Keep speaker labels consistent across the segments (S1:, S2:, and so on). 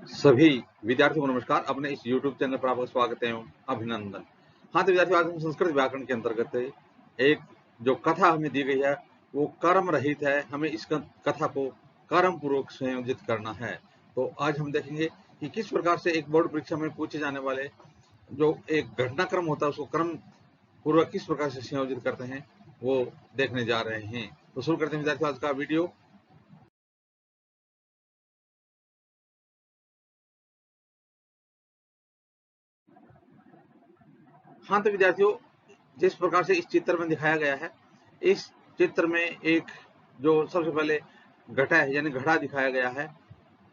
S1: सभी विद्यार्थियों को नमस्कार। अपने इस YouTube चैनल पर आपका स्वागत है एवं अभिनंदन। हाँ, तो विद्यार्थियों, आज हम संस्कृत व्याकरण के अंतर्गत एक जो कथा हमें दी गई है वो कर्म रहित है। हमें इस कथा को कर्म पूर्वक संयोजित करना है। तो आज हम देखेंगे कि किस प्रकार से एक बोर्ड परीक्षा में पूछे जाने वाले जो एक घटनाक्रम होता है उसको कर्म पूर्वक किस प्रकार से संयोजित करते हैं वो देखने जा रहे हैं। तो शुरू करते हैं विद्यार्थियों आज का वीडियो। हाँ, तो विद्यार्थियों, जिस प्रकार से इस चित्र में दिखाया गया है, इस चित्र में एक जो सबसे पहले घटा है यानी घड़ा दिखाया गया है।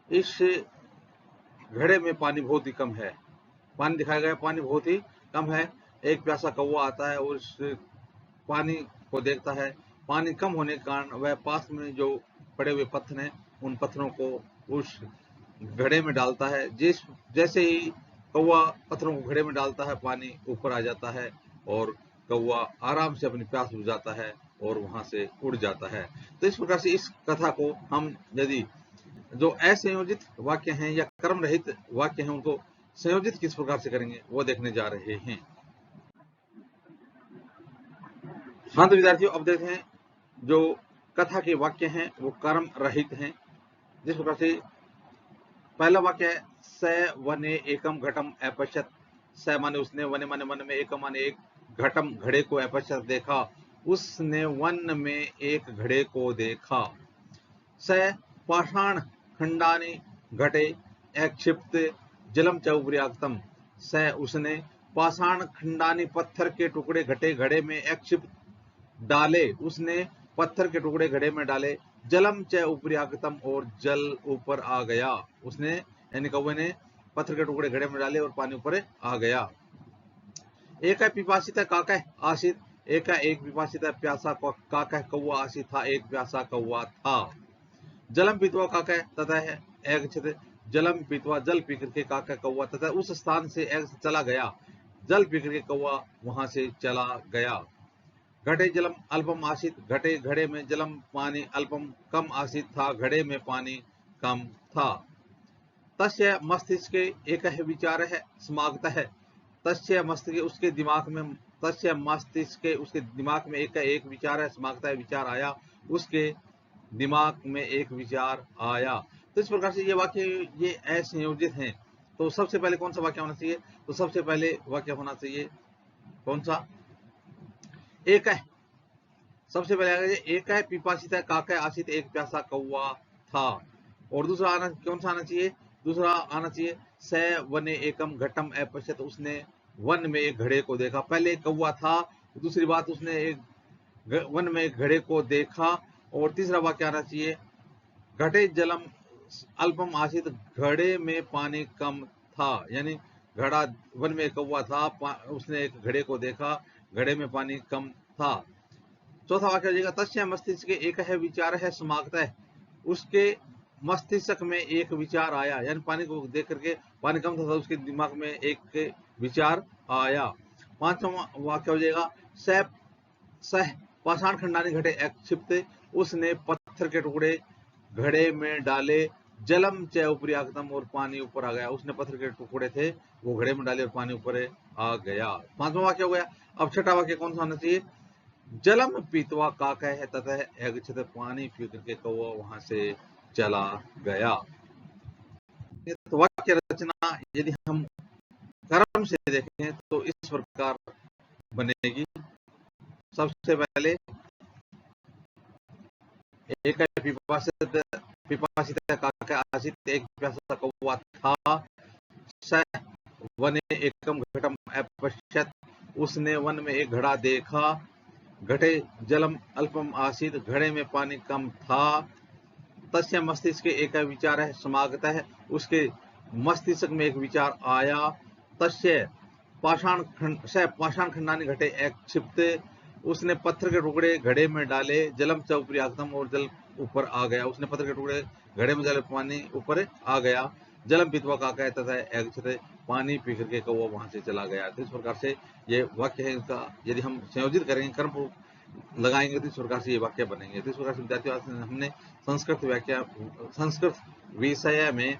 S1: इस घड़े में पानी बहुत ही कम है। पानी दिखाया गया, पानी बहुत ही कम है। एक प्यासा कौवा आता है और उस पानी को देखता है। पानी कम होने के कारण वह पास में जो पड़े हुए पत्थर हैं उन पत्थरों को उस घड़े में डालता है। जैसे ही कौवा पत्थरों को घड़े में डालता है, पानी ऊपर आ जाता है और कौवा आराम से अपनी प्यास बुझाता है और वहां से उड़ जाता है। तो इस प्रकार से इस कथा को हम यदि जो असंयोजित वाक्य हैं या कर्म रहित वाक्य हैं उनको संयोजित किस प्रकार से करेंगे वो देखने जा रहे हैं। हाँ, तो विद्यार्थियों, अब देखते हैं जो कथा के वाक्य हैं वो कर्म रहित हैं। जिस प्रकार से पहला वाक्य है, स वने एकम घटम अपश्यत। स माने उसने, वने माने मन में, एकम माने एक, घटम घड़े को, अपश्यत देखा। उसने वन में एक घड़े को देखा। स पाषाण खंडानि घटे अक्षिप्त जलम च उपर्याक्तम। स उसने पाषाण खंडानि पत्थर के टुकड़े घटे घड़े में अक्षिप्त डाले। उसने पत्थर के टुकड़े घड़े में डाले। जलम च उपर्यागतम और जल ऊपर आ गया। उसने यानी कौवे ने पत्थर के टुकड़े घड़े में डाले और पानी ऊपर आ गया। एक पिपासित काकः आसित। एक पिपासित प्यासा काकः कौवा आसित था। एक प्यासा कौवा था। जलम पीतवा काकः ततः एगच्छत्। जलम पीतवा जल पी करके काकः कौवा तथा उस स्थान से चला गया। जल पी करके कौवा वहां से चला गया। घटे जलम अल्पम आसित। घटे घड़े में जलम पानी अल्पम कम आसित था। घड़े में पानी कम था। तस्य मस्तिष्के एक विचार है समागत है। तस्य मस्तिष्क उसके दिमाग में, तस्य मस्तिष्के उसके दिमाग में एक विचार है समागत है विचार आया। उसके दिमाग में एक विचार आया। तो इस प्रकार से ये वाक्य ये असंयोजित हैं। तो सबसे पहले कौन सा वाक्य होना चाहिए? तो सबसे पहले वाक्य होना चाहिए कौन सा? एक है। सबसे पहले आएगा एक है पिपासित काका आसित एक प्यासा कौवा था। और दूसरा आना कौन सा आना चाहिए? दूसरा आना चाहिए स वने एकम घटम अपश्यत। उसने वन में एक घड़े को देखा। पहले एक कौवा था, दूसरी बात उसने एक वन में एक घड़े को देखा। और तीसरा वाक्य आना चाहिए घटे जलम अल्पम आसित। घड़े में पानी कम था। यानी घड़ा, वन में एक कौवा था, उसने एक घड़े को देखा, घड़े में पानी कम था। चौथा वाक्य हो जाएगा तस्य मस्तिष्क एक है विचार है समागत है। उसके मस्तिष्क में एक विचार आया। यानी पानी को देख करके पानी कम था, उसके दिमाग में एक विचार आया। पांचवा वाक्य हो जाएगा सह पाषाण खंडानी घटे क्षिप्त। उसने पत्थर के टुकड़े घड़े में डाले। जलम च उपरियागतम और पानी ऊपर आ गया। उसने पत्थर के टुकड़े थे वो घड़े में डाले और पानी ऊपर आ गया। पांचवा वाक्य हो गया। अब छठा वाक्य कौन सा होना चाहिए? जलम पीतवा काकः है ततः अगच्छत्। पानी पी करके कौवा वहां से चला गया। तो वाक्य रचना यदि हम क्रम से देखें तो इस प्रकार बनेगी। सबसे पहले एक पिपासित काकः आसित। एक प्यासा कौवा था। स वने एकम घटम अपश्यत। उसने वन में एक घड़ा देखा। घटे जलम अल्पम आसित। घड़े में पानी कम था। तस्य मस्तिष्क एक विचार है समागत है। उसके मस्तिष्क में एक विचार आया। तस्य पाषाण खंडानी घटे एक क्षिप्त। उसने पत्थर के टुकड़े घड़े में डाले। जलम च उपरियागतम और जल ऊपर आ गया। उसने पत्थर के टुकड़े घड़े में डाले, पानी ऊपर आ गया। जलम पीतवा काकः तथा अगच्छत्। पानी पी करके कौवा वहां से चला गया। तो इस प्रकार से ये वाक्य है इसका यदि हम संयोजित करेंगे, कर्म लगाएंगे तो इस प्रकार से ये वाक्य बनेंगे। तो इस प्रकार से विद्यार्थियों हमने संस्कृत विषय में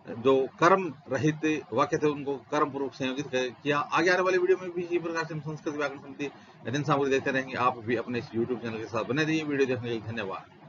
S1: जो कर्म रहित वाक्य थे उनको कर्म पूर्वक संयोजित किया। आगे आने वाली वीडियो में भी इसी प्रकार से हम संस्कृत व्याकरण समिति दिन सामग्री देते रहेंगे। आप भी अपने इस यूट्यूब चैनल के साथ बने रहिए। वीडियो देखने के लिए धन्यवाद।